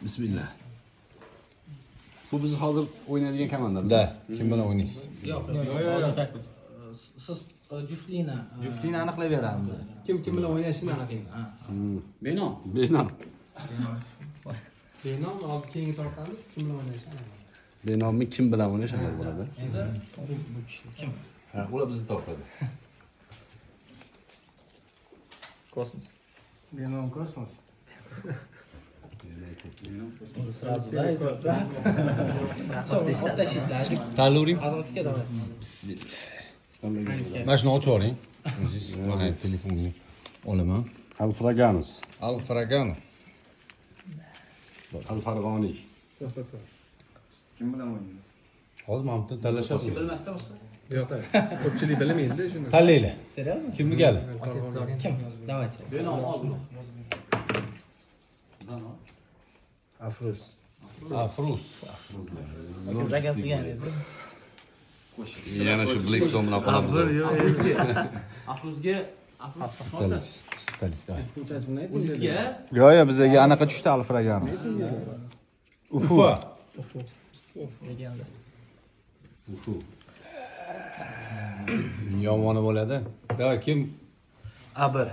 Bismillah. Bu biz hozir o'ynaydigan komandamiz. Da, kim bilan o'ynaysiz? Yo'q. Siz juftlikni aniqlab beramiz. Kim bilan o'ynashini aniqlaymiz. Benom. Benom hozir keyingi tortamiz, kim bilan o'ynashini aniqlaymiz. Benomni kim bilan o'ynash aniq bo'ladi. endi bu kishi kim? Ha, ular bizni tortadi. Kosmos. Benom kosmos. Сразу, да, идёт, да? Всё, оттащите. Tanluring. Azmatga давай. Mana shuni ochib oling. Mana telefonini olaman. Alfraganus. Alfraganus. Alfarg'oniy. Kim bilan o'ynaydi? Hozir mana bitta tanlashasiz. Bilmasdan boshqa. Yo'q, ko'pchilik bilmaydi shuni. Tanlaylar. Серьезно? Kimni gali? Kim? Давайте. Afrus. Afrus. Zagasiga. Yana shu Blackstone bilan qolamiz. Afruzga Stalist. o'zizga Yo'q, bizga anaqa tushdi Alfragan. Ufa. Legenda. Ufu. Yomoni bo'ladi. Da kim? Abir.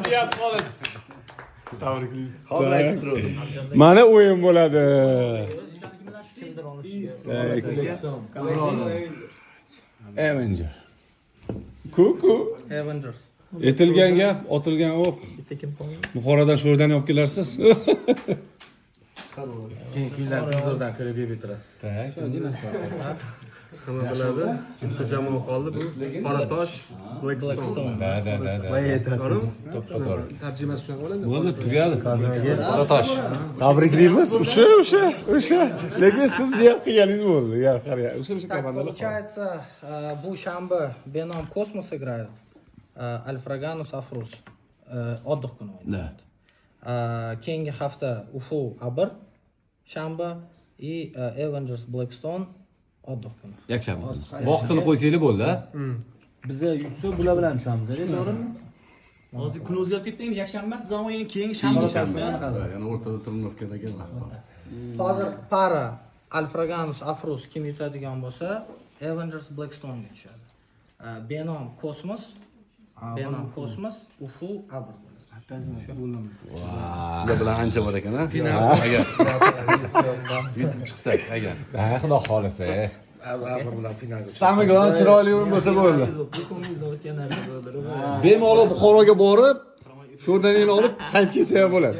Niyat xolis. Hozir aytib turdim. Mana o'yin bo'ladi. Kimdir olishiga. Avenger. Kuku. Avengers. Etilgan gap, otilgan o'q. Bitta kim qolgan? Buxorodan sho'rdan olib kelarsiz. Keyin kuylar tezordan kirib yeb bitirasiz. Nima bo'ladi? Bitta jamoa qoldi bu. Qoratosh, Blackstone. Da. To'g'ri. Tarjimasi shunaqa bo'ladi. Bo'ldi, tugadi. Qoratosh. Tabriklaymiz. O'sha. Lekin siz niyat qilganingiz bo'ldi. Ya, qara. O'sha Так, komandalar. получается, bu shanba Benom Kosmos играют, Alfraganus Afrus отдых kuni o'ynaydi. Keyingi hafta Ufu Abir shanba и Avengers Blackstone отдых kuni. Yakshanba. Vaqtini qo'ysanglar bo'ldi. biza yutsa bular bilan tushamiz, to'g'rimi? Hozir kun o'zgarib ketdi, endi yakshanba emas, biz o'yin keyin shanba Yana o'rtada turnovkadagi Hozir para Alfraganus Afrus kim yutadigan bo'lsa, Avengers Blackstone ga tushadi. Benom Kosmos, Ufu Abir. sizlar bilan ancha bor ekan, ha? Agar yutib chiqsak, agar. Ha, xudo xolisa. Abir bilan finalga. Samigron chiroyli o'yin bo'lsa bo'ldi. Bemalol Buxoroga borib, sho'rdanini olib qaytib kelsa ham bo'ladi.